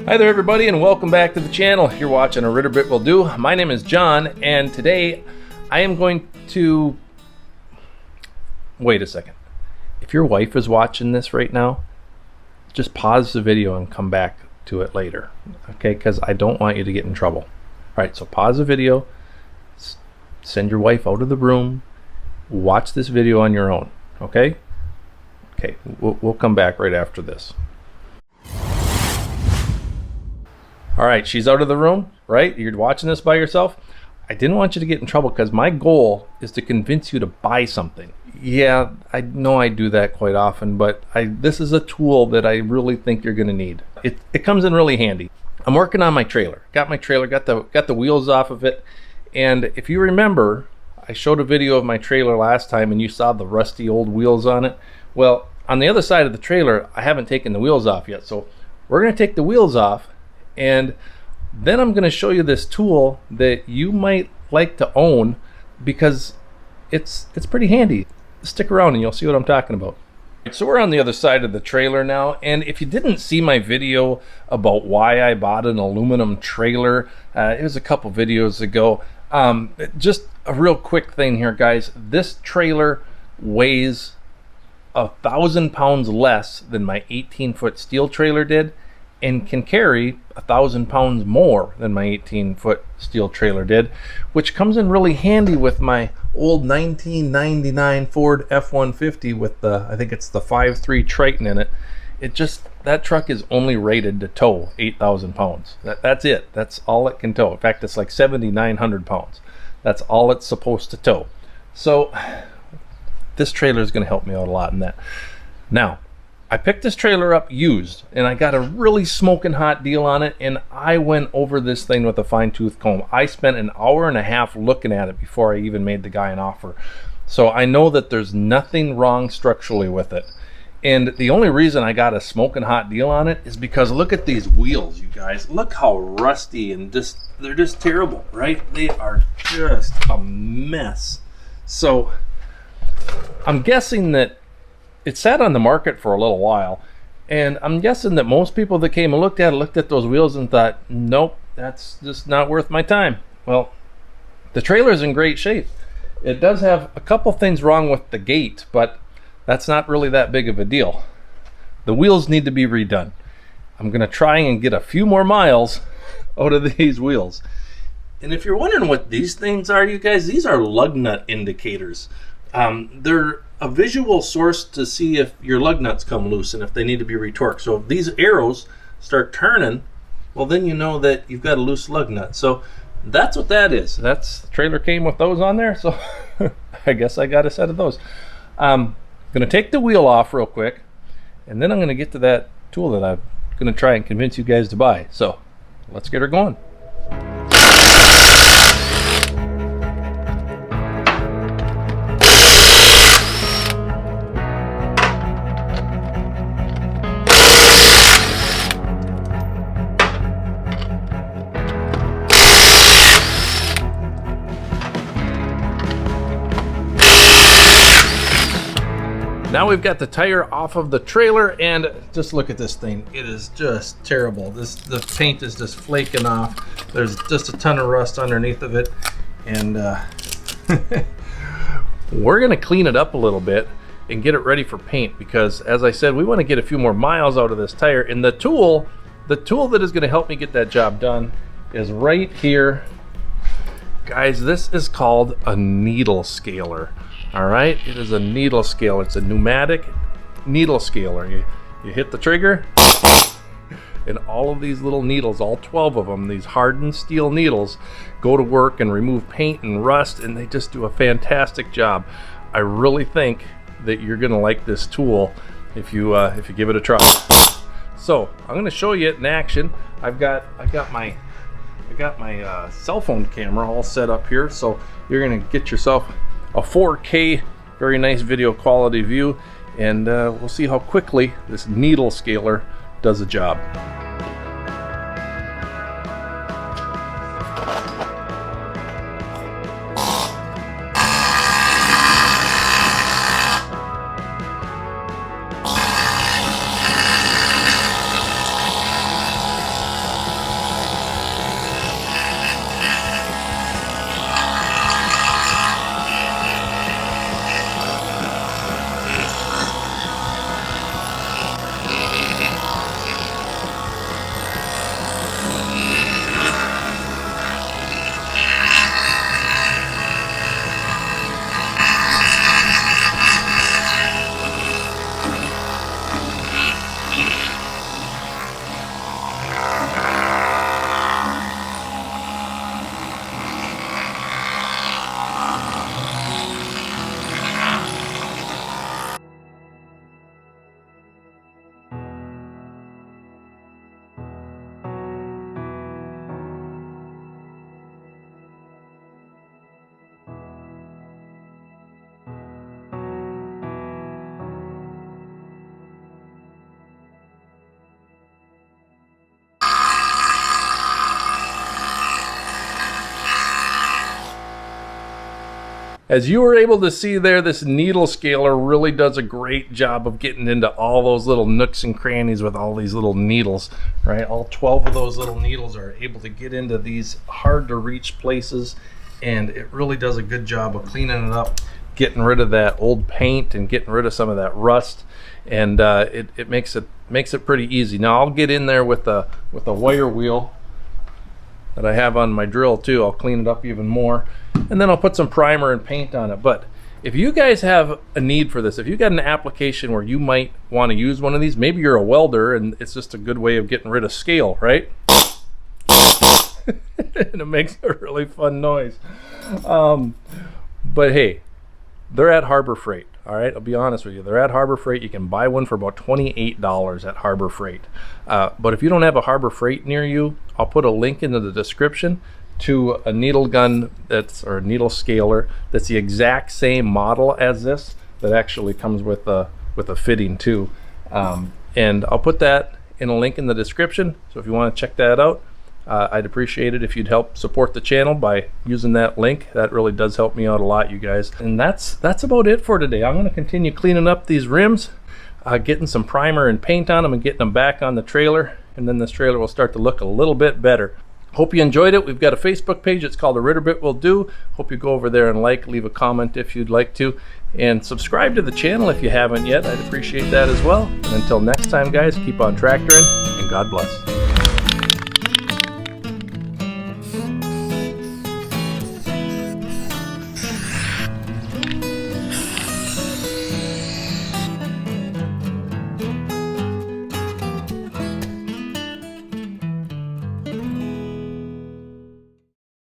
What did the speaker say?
Hi there everybody and welcome back to the channel. You're watching A Ritter Bit Will Do. My name is John and today I am going to... Wait a second. If your wife is watching this right now, just pause the video and come back to it later. Okay, because I don't want you to get in trouble. Alright, so pause the video, send your wife out of the room, watch this video on your own. Okay? Okay, we'll come back right after this. All right, she's out of the room, right? You're watching this by yourself. I didn't want you to get in trouble because my goal is to convince you to buy something. Yeah, I know I do that quite often, but this is a tool that I really think you're gonna need. It comes in really handy. I'm working on my trailer. Got my trailer, got the wheels off of it. And if you remember, I showed a video of my trailer last time and you saw the rusty old wheels on it. Well, on the other side of the trailer, I haven't taken the wheels off yet. So we're gonna take the wheels off, and then I'm going to show you this tool that you might like to own because it's pretty handy. Stick around and you'll see what I'm talking about. So we're on the other side of the trailer now, and if you didn't see my video about why I bought an aluminum trailer, it was a couple videos ago. Just a real quick thing here, guys. This trailer weighs 1,000 pounds less than my 18-foot steel trailer did, and can carry 1,000 pounds more than my 18-foot steel trailer did, which comes in really handy with my old 1999 Ford F-150 with the, I think it's the 5.3 Triton in it. That truck is only rated to tow 8,000 pounds. That's it. That's all it can tow. In fact, it's like 7,900 pounds. That's all it's supposed to tow. So this trailer is going to help me out a lot in that. Now, I picked this trailer up used and I got a really smoking hot deal on it, and I went over this thing with a fine-tooth comb. I spent an hour and a half looking at it before I even made the guy an offer. So I know that there's nothing wrong structurally with it. And the only reason I got a smoking hot deal on it is because look at these wheels, you guys. Look how rusty and they're just terrible, right? They are just a mess. So I'm guessing that it sat on the market for a little while, and I'm guessing that most people that came and looked at those wheels and thought, nope, that's just not worth my time. Well, the trailer's in great shape. It does have a couple things wrong with the gate, but that's not really that big of a deal. The wheels need to be redone. I'm gonna try and get a few more miles out of these wheels. And if you're wondering what these things are, you guys, these are lug nut indicators. They're a visual source to see if your lug nuts come loose and if they need to be retorqued. So if these arrows start turning, well, then you know that you've got a loose lug nut. So that's what that is. The trailer came with those on there, so I guess I got a set of those. I'm gonna take the wheel off real quick, and then I'm gonna get to that tool that I'm gonna try and convince you guys to buy. So let's get her going. Now we've got the tire off of the trailer, and just look at this thing. It is just terrible. The paint is just flaking off. There's just a ton of rust underneath of it, and we're gonna clean it up a little bit and get it ready for paint, because as I said, we want to get a few more miles out of this tire. And the tool that is going to help me get that job done is right here, guys. This is called a needle scaler. All right, it is a needle scale. It's a pneumatic needle scaler. You hit the trigger, and all of these little needles, all 12 of them, these hardened steel needles, go to work and remove paint and rust, and they just do a fantastic job. I really think that you're gonna like this tool if you give it a try. So I'm gonna show you it in action. I got my cell phone camera all set up here, so you're gonna get yourself a 4K, very nice video quality view, and we'll see how quickly this needle scaler does the job. As you were able to see there, this needle scaler really does a great job of getting into all those little nooks and crannies with all these little needles, right? All 12 of those little needles are able to get into these hard to reach places, and it really does a good job of cleaning it up, getting rid of that old paint and getting rid of some of that rust, and it makes it pretty easy. Now I'll get in there with a wire wheel that I have on my drill too. I'll clean it up even more, and then I'll put some primer and paint on it. But if you guys have a need for this, if you got an application where you might want to use one of these, maybe you're a welder and it's just a good way of getting rid of scale, right? And it makes a really fun noise. But hey, they're at Harbor Freight. All right, I'll be honest with you. They're at Harbor Freight. You can buy one for about $28 at Harbor Freight. But if you don't have a Harbor Freight near you, I'll put a link into the description to a needle gun or a needle scaler that's the exact same model as this, that actually comes with a fitting too. And I'll put that in a link in the description. So if you want to check that out, I'd appreciate it if you'd help support the channel by using that link. That really does help me out a lot, you guys. And that's about it for today. I'm going to continue cleaning up these rims, getting some primer and paint on them and getting them back on the trailer, and then this trailer will start to look a little bit better. Hope you enjoyed it. We've got a Facebook page. It's called A Ritter Bit Will Do. Hope you go over there and leave a comment if you'd like to, and subscribe to the channel if you haven't yet. I'd appreciate that as well. And until next time, guys, keep on tractoring, and God bless.